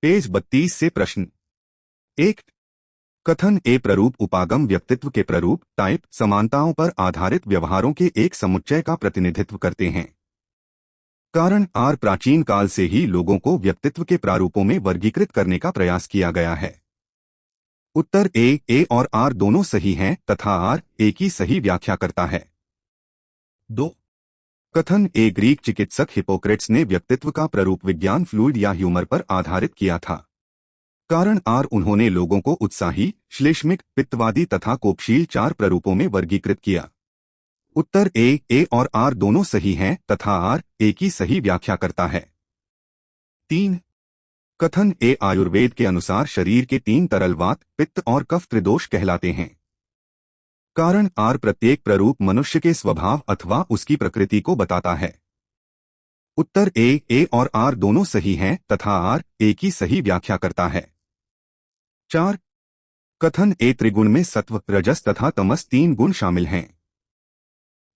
Page 32 से प्रश्न 1। कथन ए प्ररूप उपागम व्यक्तित्व के प्ररूप टाइप समानताओं पर आधारित व्यवहारों के एक समुच्चय का प्रतिनिधित्व करते हैं। कारण आर प्राचीन काल से ही लोगों को व्यक्तित्व के प्रारूपों में वर्गीकृत करने का प्रयास किया गया है। उत्तर ए और आर दोनों सही हैं तथा आर ए की सही व्याख्या करता है। 2। कथन ए ग्रीक चिकित्सक हिपोक्रेट्स ने व्यक्तित्व का प्ररूप विज्ञान फ्लूइड या ह्यूमर पर आधारित किया था। कारण आर उन्होंने लोगों को उत्साही, श्लेष्मिक, पित्तवादी तथा कोपशील 4 प्ररूपों में वर्गीकृत किया। उत्तर ए और आर दोनों सही हैं तथा आर ए की सही व्याख्या करता है। 3। कथन ए आयुर्वेद के अनुसार शरीर के 3 तरल वात, पित्त और कफ त्रिदोष कहलाते हैं। कारण आर प्रत्येक प्ररूप मनुष्य के स्वभाव अथवा उसकी प्रकृति को बताता है। उत्तर ए और आर दोनों सही हैं तथा आर ए की सही व्याख्या करता है। 4। कथन ए त्रिगुण में सत्व, रजस तथा तमस 3 गुण शामिल हैं।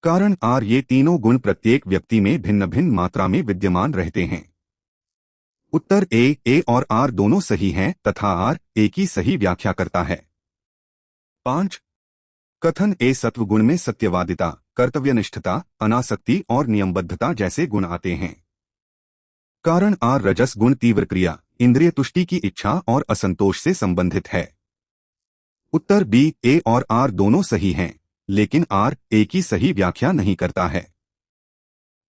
कारण आर ये तीनों गुण प्रत्येक व्यक्ति में भिन्न भिन्न मात्रा में विद्यमान रहते हैं। उत्तर ए और आर दोनों सही हैं तथा आर ए की सही व्याख्या करता है। 5। कथन ए सत्वगुण में सत्यवादिता, कर्तव्यनिष्ठता, अनासक्ति और नियमबद्धता जैसे गुण आते हैं। कारण आर रजस गुण तीव्र क्रिया, इंद्रिय तुष्टि की इच्छा और असंतोष से संबंधित है। उत्तर बी ए और आर दोनों सही हैं, लेकिन आर ए की सही व्याख्या नहीं करता है।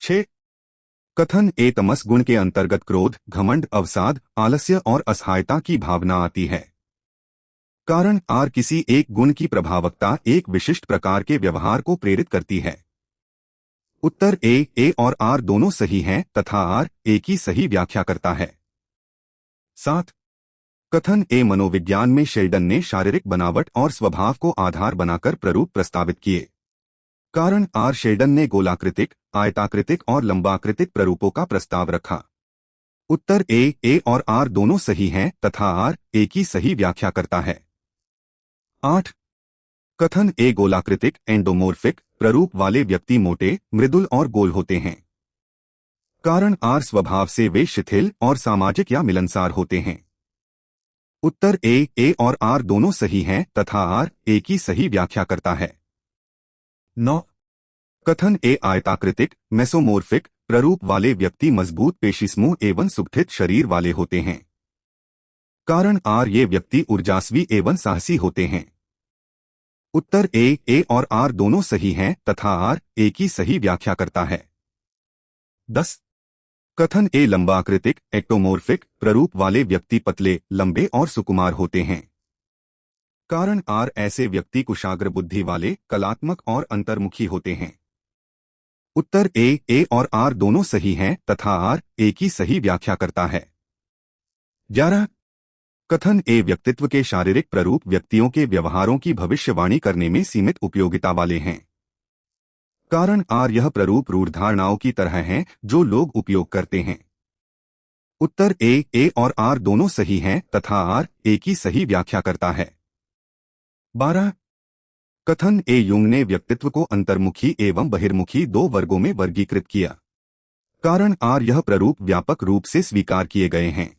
6। कथन ए तमस गुण के अंतर्गत क्रोध, घमंड, अवसाद, आलस्य और असहायता की भावना आती है। कारण आर किसी एक गुण की प्रभावकता एक विशिष्ट प्रकार के व्यवहार को प्रेरित करती है। उत्तर ए और आर दोनों सही हैं तथा आर ए की सही व्याख्या करता है। 7। कथन ए मनोविज्ञान में शेल्डन ने शारीरिक बनावट और स्वभाव को आधार बनाकर प्ररूप प्रस्तावित किए। कारण आर शेल्डन ने गोलाकृतिक, आयताकृतिक और लंबाकृतिक प्ररूपों का प्रस्ताव रखा। उत्तर ए और आर दोनों सही हैं तथा आर ए की सही व्याख्या करता है। 8। कथन ए गोलाकृतिक, एंडोमोर्फिक प्ररूप वाले व्यक्ति मोटे, मृदुल और गोल होते हैं। कारण आर स्वभाव से वे शिथिल और सामाजिक या मिलनसार होते हैं। उत्तर ए और आर दोनों सही हैं तथा आर ए की सही व्याख्या करता है। 9। कथन ए आयताकृतिक, मेसोमोर्फिक प्ररूप वाले व्यक्ति मजबूत पेशीसमूह एवं सुगठित शरीर वाले होते हैं। कारण आर ये व्यक्ति ऊर्जास्वी एवं साहसी होते हैं। उत्तर ए और आर दोनों सही हैं तथा आर ए की सही व्याख्या करता है। 10। कथन ए लंबाकृतिक, एक्टोमोर्फिक प्ररूप वाले व्यक्ति पतले, लंबे और सुकुमार होते हैं। कारण आर ऐसे व्यक्ति कुशाग्र बुद्धि वाले, कलात्मक और अंतर्मुखी होते हैं। उत्तर ए और आर दोनों सही हैं तथा आर ए की सही व्याख्या करता है। 11। कथन ए व्यक्तित्व के शारीरिक प्ररूप व्यक्तियों के व्यवहारों की भविष्यवाणी करने में सीमित उपयोगिता वाले हैं। कारण आर यह प्ररूप रूढ़धारणाओं की तरह हैं जो लोग उपयोग करते हैं। उत्तर ए और आर दोनों सही हैं तथा आर ए की सही व्याख्या करता है। 12। कथन ए युंग ने व्यक्तित्व को अंतर्मुखी एवं बहिर्मुखी 2 वर्गों में वर्गीकृत किया। कारण आर यह प्ररूप व्यापक रूप से स्वीकार किए गए हैं।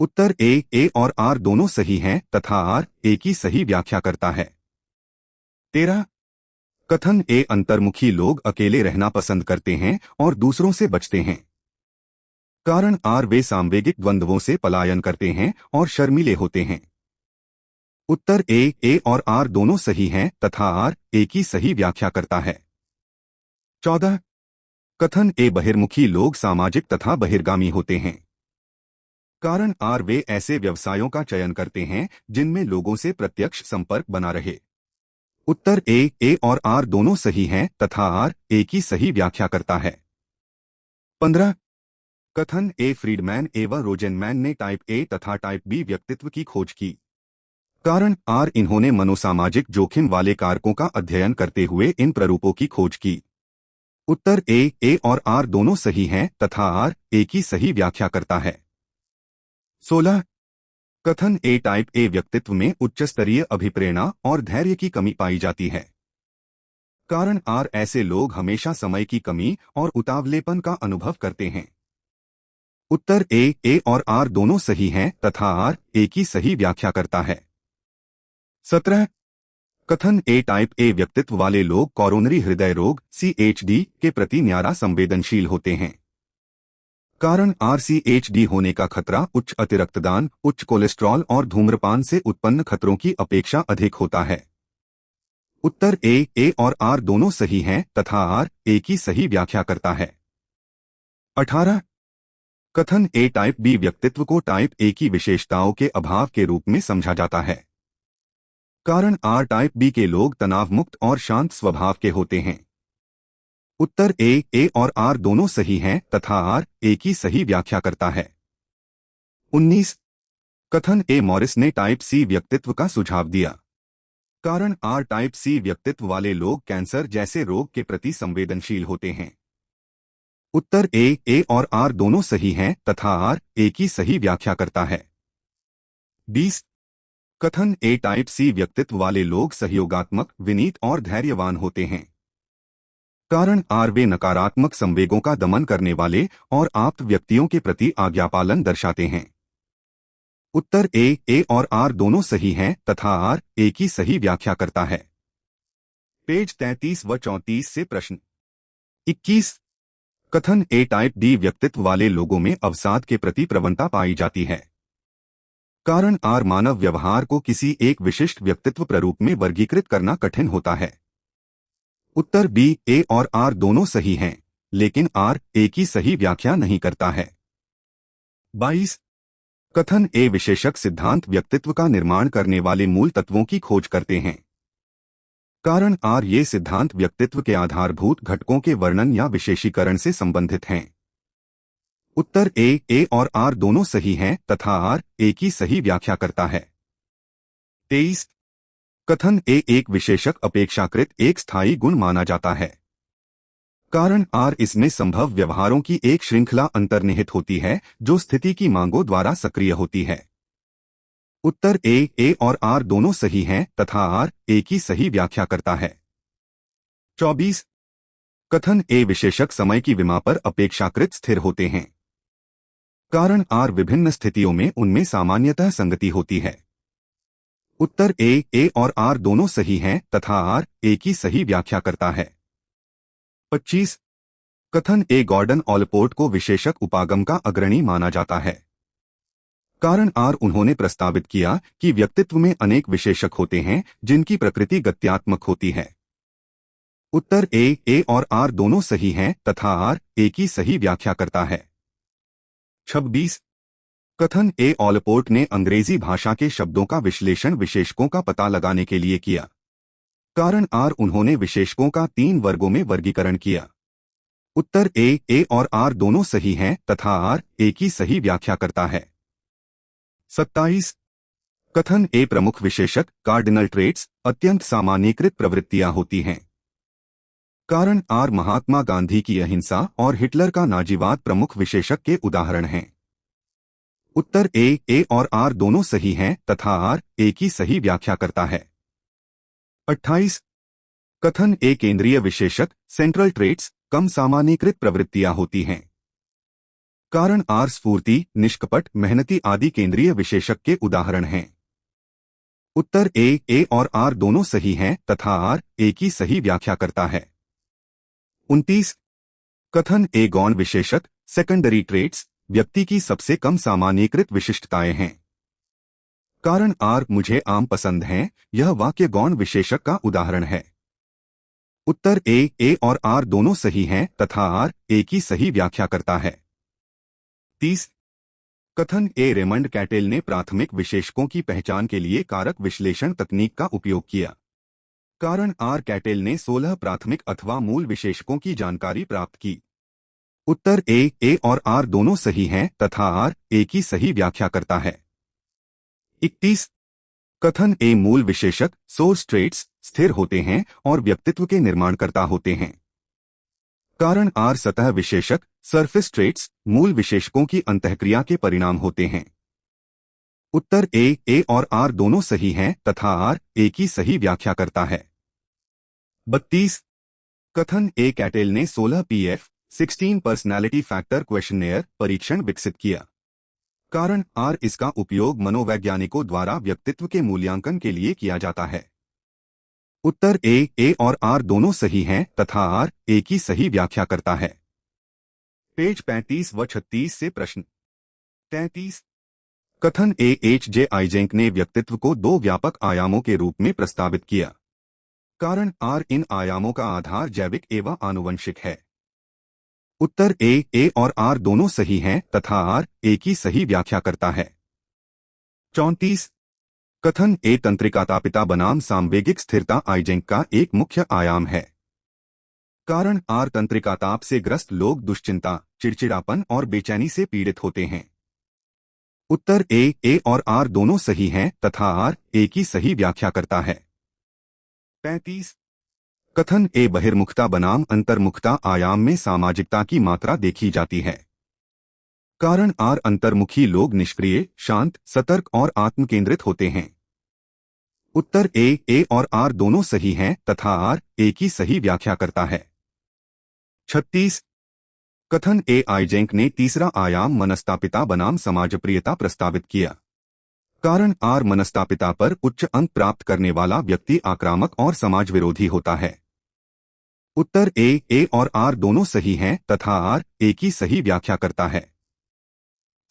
उत्तर ए और आर दोनों सही हैं तथा आर ए की सही व्याख्या करता है। 13। कथन ए अंतर्मुखी लोग अकेले रहना पसंद करते हैं और दूसरों से बचते हैं। कारण आर वे सांवेगिक द्वंद्वों से पलायन करते हैं और शर्मीले होते हैं। उत्तर ए और आर दोनों सही हैं तथा आर ए की सही व्याख्या करता है। 14। कथन ए बहिर्मुखी लोग सामाजिक तथा बहिर्गामी होते हैं। कारण आर वे ऐसे व्यवसायों का चयन करते हैं जिनमें लोगों से प्रत्यक्ष संपर्क बना रहे। उत्तर ए और आर दोनों सही हैं तथा आर ए की सही व्याख्या करता है। 15। कथन ए फ्रीडमैन एवं रोजेनमैन ने टाइप ए तथा टाइप बी व्यक्तित्व की खोज की। कारण आर इन्होंने मनोसामाजिक जोखिम वाले कारकों का अध्ययन करते हुए इन प्ररूपों की खोज की। उत्तर ए और आर दोनों सही हैं तथा आर ए की सही व्याख्या करता है। 16। कथन ए टाइप ए व्यक्तित्व में उच्च स्तरीय अभिप्रेरणा और धैर्य की कमी पाई जाती है। कारण आर ऐसे लोग हमेशा समय की कमी और उतावलेपन का अनुभव करते हैं। उत्तर ए और आर दोनों सही हैं तथा आर ए की सही व्याख्या करता है। 17 कथन ए टाइप ए व्यक्तित्व वाले लोग कोरोनरी हृदय रोग CHD के प्रति न्यारा संवेदनशील होते हैं। कारण RCHD होने का खतरा उच्च अतिरक्तदान, उच्च कोलेस्ट्रॉल और धूम्रपान से उत्पन्न खतरों की अपेक्षा अधिक होता है। उत्तर ए और आर दोनों सही हैं तथा आर ए की सही व्याख्या करता है। 18 कथन ए टाइप बी व्यक्तित्व को टाइप ए की विशेषताओं के अभाव के रूप में समझा जाता है। कारण आर टाइप बी के लोग तनाव मुक्त और शांत स्वभाव के होते हैं। उत्तर ए और आर दोनों सही हैं तथा आर ए की सही व्याख्या करता है। 19 कथन ए मॉरिस ने टाइप सी व्यक्तित्व का सुझाव दिया। कारण आर टाइप सी व्यक्तित्व वाले लोग कैंसर जैसे रोग के प्रति संवेदनशील होते हैं। उत्तर ए और आर दोनों सही हैं तथा आर ए की सही व्याख्या करता है। 20 कथन ए टाइप सी व्यक्तित्व वाले लोग सहयोगात्मक, विनीत और धैर्यवान होते हैं। कारण आर वे नकारात्मक संवेगों का दमन करने वाले और आप्त व्यक्तियों के प्रति आज्ञापालन दर्शाते हैं। उत्तर ए और आर दोनों सही हैं तथा आर ए की सही व्याख्या करता है। पेज 33 व 34 से प्रश्न 21 कथन ए टाइप डी व्यक्तित्व वाले लोगों में अवसाद के प्रति प्रवणता पाई जाती है। कारण आर मानव व्यवहार को किसी एक विशिष्ट व्यक्तित्व प्रारूप में वर्गीकृत करना कठिन होता है। उत्तर बी ए और आर दोनों सही हैं, लेकिन आर ए की सही व्याख्या नहीं करता है। 22 कथन ए विशेषक सिद्धांत व्यक्तित्व का निर्माण करने वाले मूल तत्वों की खोज करते हैं। कारण आर ये सिद्धांत व्यक्तित्व के आधारभूत घटकों के वर्णन या विशेषीकरण से संबंधित हैं। उत्तर ए और आर दोनों सही हैं तथा आर ए की सही व्याख्या करता है। 23 कथन ए एक विशेषक अपेक्षाकृत एक स्थायी गुण माना जाता है। कारण आर इसमें संभव व्यवहारों की एक श्रृंखला अंतर्निहित होती है जो स्थिति की मांगों द्वारा सक्रिय होती है। उत्तर ए और आर दोनों सही हैं तथा आर ए की सही व्याख्या करता है। 24 कथन ए विशेषक समय की विमा पर अपेक्षाकृत स्थिर होते हैं। कारण आर विभिन्न स्थितियों में उनमें सामान्यतः संगति होती है। उत्तर ए और आर दोनों सही हैं तथा आर ए की सही व्याख्या करता है। 25 कथन ए गॉर्डन ऑलपोर्ट को विशेषक उपागम का अग्रणी माना जाता है। कारण आर उन्होंने प्रस्तावित किया कि व्यक्तित्व में अनेक विशेषक होते हैं जिनकी प्रकृति गत्यात्मक होती है। उत्तर ए और आर दोनों सही हैं तथा आर ए की सही व्याख्या करता है। 26 कथन ए ऑलपोर्ट ने अंग्रेजी भाषा के शब्दों का विश्लेषण विशेषकों का पता लगाने के लिए किया। कारण आर उन्होंने विशेषकों का 3 वर्गों में वर्गीकरण किया। उत्तर ए और आर दोनों सही हैं तथा आर ए की सही व्याख्या करता है। 27 कथन ए प्रमुख विशेषक कार्डिनल ट्रेट्स अत्यंत सामान्यीकृत प्रवृत्तियां होती हैं। कारण आर महात्मा गांधी की अहिंसा और हिटलर का नाजीवाद प्रमुख विशेषक के उदाहरण हैं। उत्तर ए और आर दोनों सही हैं तथा आर ए की सही व्याख्या करता है। 28 कथन ए केंद्रीय विशेषक सेंट्रल ट्रेट्स कम सामान्यीकृत प्रवृत्तियां होती हैं। कारण आर स्फूर्ति, निष्कपट, मेहनती आदि केंद्रीय विशेषक के उदाहरण हैं। उत्तर ए और आर दोनों सही हैं तथा आर ए की सही व्याख्या करता है। 29 कथन ए गौण विशेषक सेकेंडरी ट्रेट्स व्यक्ति की सबसे कम सामान्यीकृत विशिष्टताएं हैं। कारण आर मुझे आम पसंद हैं यह वाक्य गौण विशेषक का उदाहरण है। उत्तर ए और आर दोनों सही हैं तथा आर ए की सही व्याख्या करता है। 30 कथन ए रेमंड कैटेल ने प्राथमिक विशेषकों की पहचान के लिए कारक विश्लेषण तकनीक का उपयोग किया। कारण आर कैटेल ने 16 प्राथमिक अथवा मूल विशेषकों की जानकारी प्राप्त की। उत्तर ए और आर दोनों सही हैं तथा आर ए की सही व्याख्या करता है। 31 कथन ए मूल विशेषक सोर्स ट्रेट्स स्थिर होते हैं और व्यक्तित्व के निर्माणकर्ता होते हैं। कारण आर सतह विशेषक सरफेस ट्रेट्स मूल विशेषकों की अंतःक्रिया के परिणाम होते हैं। उत्तर ए और आर दोनों सही हैं तथा आर ए की सही व्याख्या करता है। 32 कथन ए कैटेल ने 16 पीएफ 16 पर्सनैलिटी फैक्टर क्वेश्चनेयर परीक्षण विकसित किया। कारण आर इसका उपयोग मनोवैज्ञानिकों द्वारा व्यक्तित्व के मूल्यांकन के लिए किया जाता है। उत्तर ए और आर दोनों सही हैं तथा आर ए की सही व्याख्या करता है। पेज 35 व 36 से प्रश्न 33। कथन H.J. आइजेंक ने व्यक्तित्व को दो व्यापक आयामों के रूप में प्रस्तावित किया। कारण आर इन आयामों का आधार जैविक एवं आनुवंशिक है। उत्तर ए और आर दोनों सही हैं तथा आर ए की सही व्याख्या करता है। 34। कथन ए तंत्रिकातापिता बनाम सामवेगिक स्थिरता आइजेंक का एक मुख्य आयाम है। कारण आर तंत्रिकाताप से ग्रस्त लोग दुश्चिंता, चिड़चिड़ापन और बेचैनी से पीड़ित होते हैं। उत्तर ए और आर दोनों सही हैं तथा आर ए की सही व्याख्या करता है। 35। कथन ए बहिर्मुखता बनाम अंतर्मुखता आयाम में सामाजिकता की मात्रा देखी जाती है। कारण आर अंतर्मुखी लोग निष्क्रिय, शांत, सतर्क और आत्मकेंद्रित होते हैं। उत्तर ए और आर दोनों सही हैं तथा आर ए की सही व्याख्या करता है। 36। कथन ए आइजेंक ने तीसरा आयाम मनस्तापिता बनाम समाजप्रियता प्रस्तावित किया। कारण आर मनस्तापिता पर उच्च अंक प्राप्त करने वाला व्यक्ति आक्रामक और समाज विरोधी होता है। उत्तर ए और आर दोनों सही हैं तथा आर ए की सही व्याख्या करता है।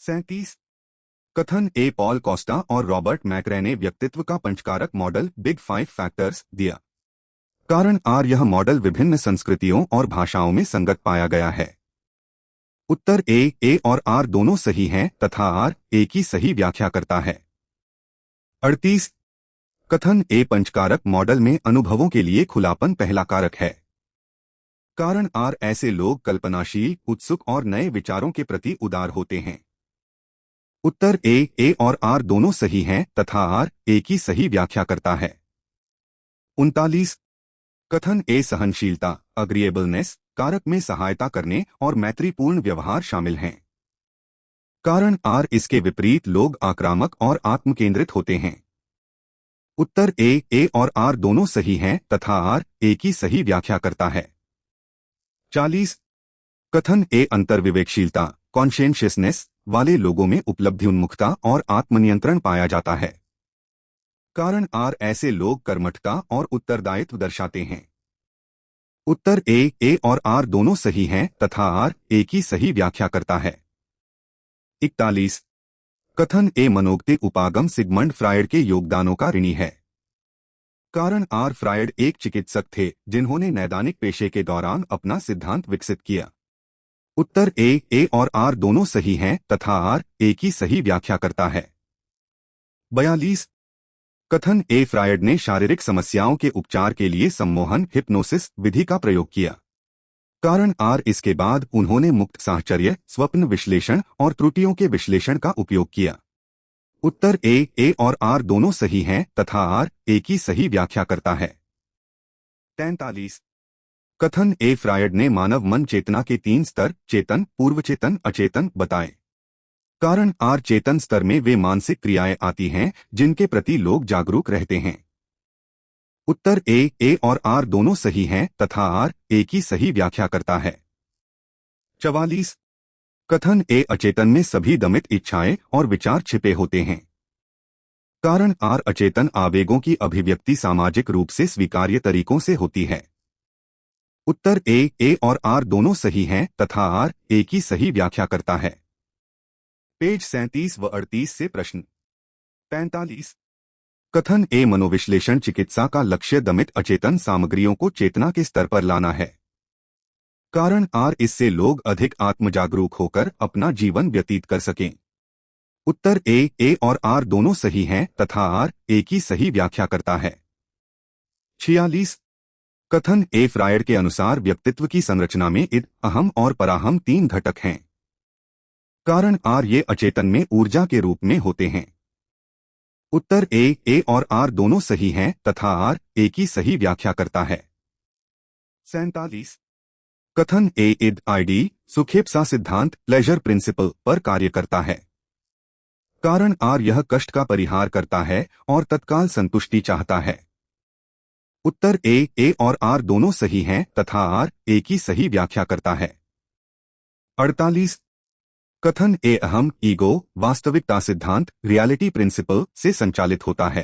37। कथन ए पॉल कोस्टा और रॉबर्ट मैक्रे ने व्यक्तित्व का पंचकारक मॉडल बिग 5 फैक्टर्स दिया। कारण आर यह मॉडल विभिन्न संस्कृतियों और भाषाओं में संगत पाया गया है। उत्तर ए और आर दोनों सही हैं तथा आर ए की सही व्याख्या करता है। 38। कथन ए पंचकारक मॉडल में अनुभवों के लिए खुलापन पहला कारक है। कारण आर ऐसे लोग कल्पनाशील, उत्सुक और नए विचारों के प्रति उदार होते हैं। उत्तर ए और आर दोनों सही हैं तथा आर ए की सही व्याख्या करता है। 39। कथन ए सहनशीलता, अग्रीएबलनेस कारक में सहायता करने और मैत्रीपूर्ण व्यवहार शामिल हैं। कारण आर इसके विपरीत लोग आक्रामक और आत्मकेंद्रित होते हैं। उत्तर ए और आर दोनों सही हैं तथा आर ए की सही व्याख्या करता है। 40। कथन ए अंतर्विवेकशीलता, कॉन्शियसनेस वाले लोगों में उपलब्धि उन्मुखता और आत्मनियंत्रण पाया जाता है। कारण आर ऐसे लोग कर्मठता और उत्तरदायित्व दर्शाते हैं। उत्तर ए और आर दोनों सही हैं तथा आर ए की सही व्याख्या करता है। 41। कथन ए मनोगतिक उपागम सिगमंड फ्रायड के योगदानों का ऋणी है। कारण आर फ्रायड एक चिकित्सक थे जिन्होंने नैदानिक पेशे के दौरान अपना सिद्धांत विकसित किया। उत्तर ए और आर दोनों सही हैं तथा आर ए की सही व्याख्या करता है। 42। कथन ए फ्रायड ने शारीरिक समस्याओं के उपचार के लिए सम्मोहन हिप्नोसिस विधि का प्रयोग किया। कारण आर इसके बाद उन्होंने मुक्त साहचर्य, स्वप्न विश्लेषण और त्रुटियों के विश्लेषण का उपयोग किया। उत्तर ए और आर दोनों सही हैं तथा आर ए की सही व्याख्या करता है। 43। कथन ए फ्रायड ने मानव मन चेतना के 3 स्तर चेतन, पूर्वचेतन, अचेतन बताए। कारण आर चेतन स्तर में वे मानसिक क्रियाएं आती हैं जिनके प्रति लोग जागरूक रहते हैं। उत्तर ए और आर दोनों सही हैं तथा आर ए की सही व्याख्या करता है। 44। कथन ए अचेतन में सभी दमित इच्छाएं और विचार छिपे होते हैं। कारण आर अचेतन आवेगों की अभिव्यक्ति सामाजिक रूप से स्वीकार्य तरीकों से होती है। उत्तर ए और आर दोनों सही हैं तथा आर ए की सही व्याख्या करता है। पेज 37 व 38 से प्रश्न 45। कथन ए मनोविश्लेषण चिकित्सा का लक्ष्य दमित अचेतन सामग्रियों को चेतना के स्तर पर लाना है। कारण आर इससे लोग अधिक आत्मजागरूक होकर अपना जीवन व्यतीत कर सकें। उत्तर ए और आर दोनों सही हैं तथा आर ए की सही व्याख्या करता है। 46। कथन ए फ्रायड के अनुसार व्यक्तित्व की संरचना में इद, अहम और पराहम 3 घटक हैं। कारण आर ये अचेतन में ऊर्जा के रूप में होते हैं। उत्तर ए और आर दोनों सही हैं तथा आर ए की सही व्याख्या करता है। 47। कथन ए इद आईडी सुखेप्सा सिद्धांत प्लेजर प्रिंसिपल पर कार्य करता है। कारण आर यह कष्ट का परिहार करता है और तत्काल संतुष्टि चाहता है। उत्तर ए और आर दोनों सही हैं तथा आर ए की सही व्याख्या करता है। 48 कथन ए अहम ईगो वास्तविकता सिद्धांत रियलिटी प्रिंसिपल से संचालित होता है।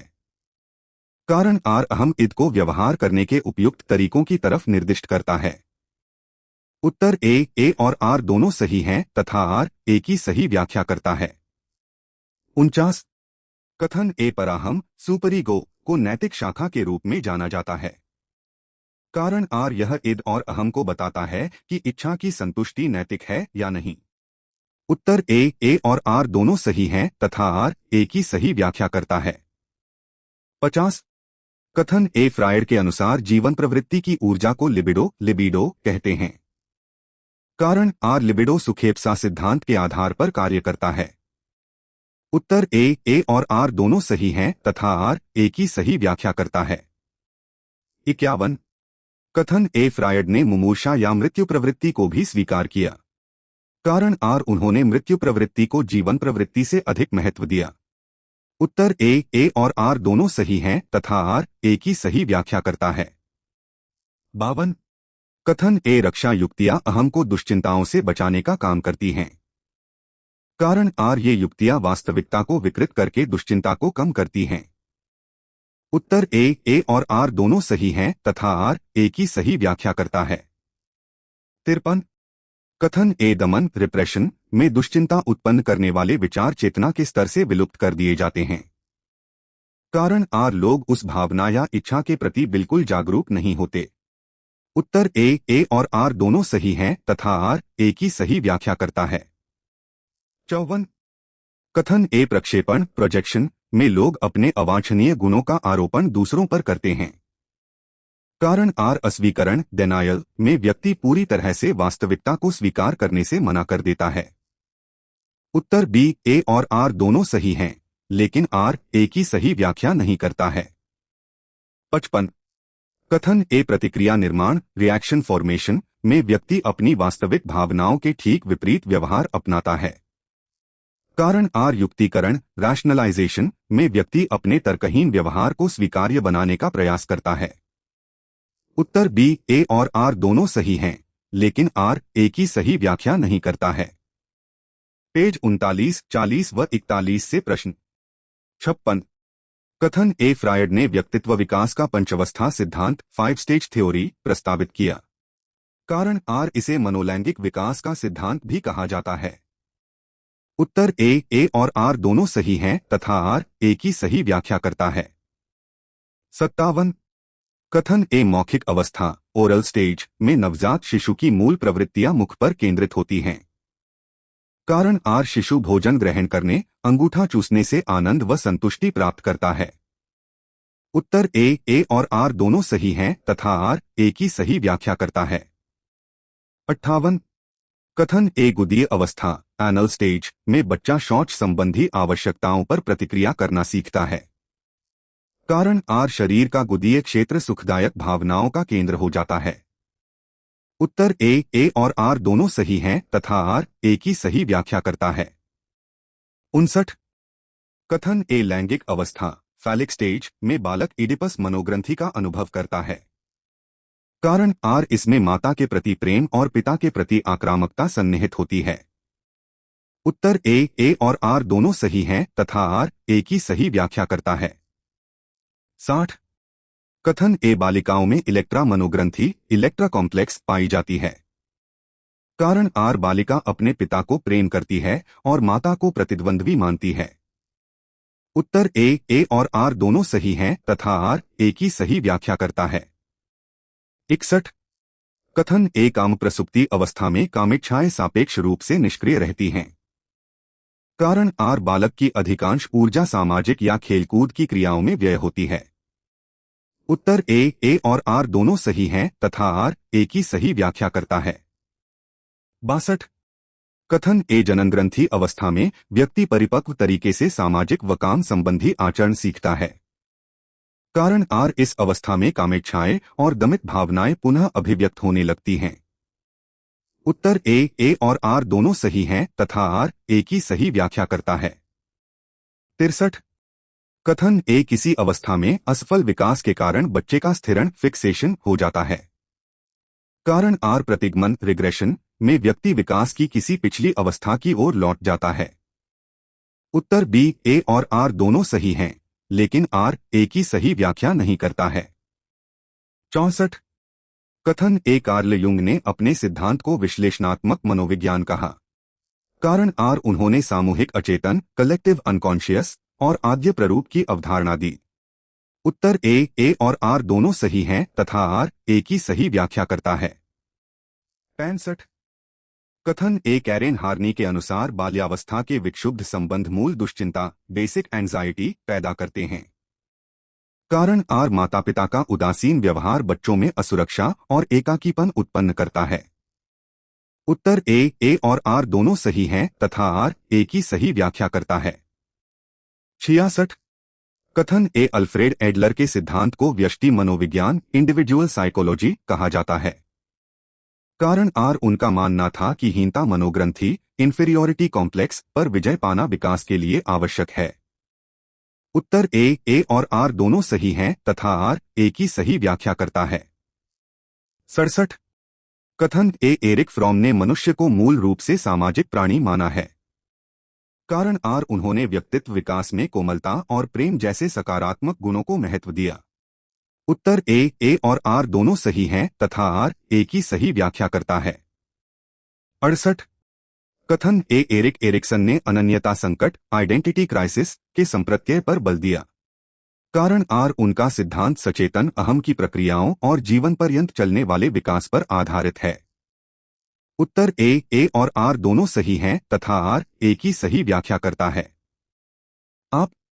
कारण आर अहम ईद को व्यवहार करने के उपयुक्त तरीकों की तरफ निर्दिष्ट करता है। उत्तर ए और आर दोनों सही हैं तथा आर ए की सही व्याख्या करता है। 49 कथन ए पर अहम सुपरीगो को नैतिक शाखा के रूप में जाना जाता है। कारण आर यह ईद और अहम को बताता है कि इच्छा की संतुष्टि नैतिक है या नहीं। उत्तर ए और आर दोनों सही हैं तथा आर ए की सही व्याख्या करता है। 50 कथन ए फ्रायड के अनुसार जीवन प्रवृत्ति की ऊर्जा को लिबिडो कहते हैं। कारण आर लिबिडो सुखेप्सा सिद्धांत के आधार पर कार्य करता है। उत्तर ए और आर दोनों सही हैं तथा आर ए की सही व्याख्या करता है। 51 कथन ए फ्रायड ने मुमूर्षा या मृत्यु प्रवृत्ति को भी स्वीकार किया। कारण आर उन्होंने मृत्यु प्रवृत्ति को जीवन प्रवृत्ति से अधिक महत्व दिया। उत्तर ए और आर दोनों सही हैं तथा आर ए की सही व्याख्या करता है। 52 कथन ए रक्षा युक्तियां अहम को दुश्चिंताओं से बचाने का काम करती हैं। कारण आर ये युक्तियां वास्तविकता को विकृत करके दुश्चिंता को कम करती हैं। उत्तर ए और आर दोनों सही हैं तथा आर ए की सही व्याख्या करता है। 53 कथन ए दमन रिप्रेशन में दुश्चिंता उत्पन्न करने वाले विचार चेतना के स्तर से विलुप्त कर दिए जाते हैं। कारण आर लोग उस भावना या इच्छा के प्रति बिल्कुल जागरूक नहीं होते। उत्तर ए और आर दोनों सही हैं तथा आर ए की सही व्याख्या करता है। 54 कथन ए प्रक्षेपण प्रोजेक्शन में लोग अपने अवांछनीय गुणों का आरोपण दूसरों पर करते हैं। कारण आर अस्वीकरण डेनायल में व्यक्ति पूरी तरह से वास्तविकता को स्वीकार करने से मना कर देता है। उत्तर बी ए और आर दोनों सही हैं लेकिन आर ए की सही व्याख्या नहीं करता है। 55 कथन ए प्रतिक्रिया निर्माण रिएक्शन फॉर्मेशन में व्यक्ति अपनी वास्तविक भावनाओं के ठीक विपरीत व्यवहार अपनाता है। कारण आर युक्तिकरण रैशनलाइजेशन में व्यक्ति अपने तर्कहीन व्यवहार को स्वीकार्य बनाने का प्रयास करता है। उत्तर बी ए और आर दोनों सही हैं लेकिन आर ए की सही व्याख्या नहीं करता है। पेज 39, 40 व 41 से प्रश्न। 56 कथन ए फ्रायड ने व्यक्तित्व विकास का पंचवस्था सिद्धांत 5 स्टेज थ्योरी प्रस्तावित किया। कारण आर इसे मनोलैंगिक विकास का सिद्धांत भी कहा जाता है। उत्तर ए और आर दोनों सही हैं तथा आर ए की सही व्याख्या करता है। 57 कथन ए मौखिक अवस्था ओरल स्टेज में नवजात शिशु की मूल प्रवृत्तियां मुख पर केंद्रित होती हैं। कारण आर शिशु भोजन ग्रहण करने अंगूठा चूसने से आनंद व संतुष्टि प्राप्त करता है। उत्तर ए और आर दोनों सही हैं तथा आर ए की सही व्याख्या करता है। 58 कथन ए गुदीय अवस्था एनल स्टेज में बच्चा शौच संबंधी आवश्यकताओं पर प्रतिक्रिया करना सीखता है। कारण आर शरीर का गुदीय क्षेत्र सुखदायक भावनाओं का केंद्र हो जाता है। उत्तर ए और आर दोनों सही हैं तथा आर ए की सही व्याख्या करता है। 59 कथन ए लैंगिक अवस्था फैलिक स्टेज में बालक इडिपस मनोग्रंथि का अनुभव करता है। कारण आर इसमें माता के प्रति प्रेम और पिता के प्रति आक्रामकता सन्निहित होती है। उत्तर ए और आर दोनों सही हैं तथा आर ए की सही व्याख्या करता है। 60 कथन ए बालिकाओं में इलेक्ट्रा मनोग्रंथि इलेक्ट्रा कॉम्प्लेक्स पाई जाती है। कारण आर बालिका अपने पिता को प्रेम करती है और माता को प्रतिद्वंद्वी मानती है। उत्तर ए और आर दोनों सही हैं तथा आर ए की सही व्याख्या करता है। 61 कथन ए काम प्रसुप्ति अवस्था में कामेच्छाएं सापेक्ष रूप से निष्क्रिय रहती हैं। कारण आर बालक की अधिकांश ऊर्जा सामाजिक या खेलकूद की क्रियाओं में व्यय होती है। उत्तर ए और आर दोनों सही हैं तथा आर ए की सही व्याख्या करता है। 62 कथन ए जनन ग्रंथि अवस्था में व्यक्ति परिपक्व तरीके से सामाजिक व काम संबंधी आचरण सीखता है। कारण आर इस अवस्था में कामेच्छाएं और दमित भावनाएं पुनः अभिव्यक्त होने लगती हैं। उत्तर ए और आर दोनों सही हैं तथा आर ए की सही व्याख्या करता है। 63 कथन ए किसी अवस्था में असफल विकास के कारण बच्चे का स्थिरण फिक्सेशन हो जाता है। कारण आर प्रतिगमन रिग्रेशन में व्यक्ति विकास की किसी पिछली अवस्था की ओर लौट जाता है। उत्तर बी, ए और आर दोनों सही हैं, लेकिन आर ए की सही व्याख्या नहीं करता है। 64 कथन ए, कार्ल युंग ने अपने सिद्धांत को विश्लेषणात्मक मनोविज्ञान कहा। कारण आर, उन्होंने सामूहिक अचेतन कलेक्टिव अनकॉन्शियस और आद्य प्ररूप की अवधारणा दी। उत्तर ए और आर दोनों सही हैं तथा आर ए की सही व्याख्या करता है। 65 कथन ए, कैरेन हार्नी के अनुसार बाल्यावस्था के विक्षुब्ध संबंध मूल दुश्चिंता बेसिक एंजाइटी पैदा करते हैं। कारण आर, माता पिता का उदासीन व्यवहार बच्चों में असुरक्षा और एकाकीपन उत्पन्न करता है। उत्तर ए और आर दोनों सही हैं तथा आर ए की सही व्याख्या करता है। 66 कथन ए, अल्फ्रेड एडलर के सिद्धांत को व्यष्टि मनोविज्ञान इंडिविजुअल साइकोलॉजी कहा जाता है। कारण आर, उनका मानना था कि हीनता मनोग्रंथि इंफीरियोरिटी कॉम्प्लेक्स पर विजय पाना विकास के लिए आवश्यक है। उत्तर ए और आर दोनों सही हैं तथा आर ए की सही व्याख्या करता है। 67 कथन ए, एरिक फ्रॉम ने मनुष्य को मूल रूप से सामाजिक प्राणी माना है। कारण आर, उन्होंने व्यक्तित्व विकास में कोमलता और प्रेम जैसे सकारात्मक गुणों को महत्व दिया। उत्तर ए और आर दोनों सही हैं तथा आर ए की सही व्याख्या करता है। 68 कथन ए, एरिक एरिक्सन ने अनन्यता संकट आइडेंटिटी क्राइसिस के संप्रत्यय पर बल दिया। कारण आर, उनका सिद्धांत सचेतन अहम की प्रक्रियाओं और जीवन पर्यंत चलने वाले विकास पर आधारित है। उत्तर ए और आर दोनों सही हैं तथा आर ए की सही व्याख्या करता है। आप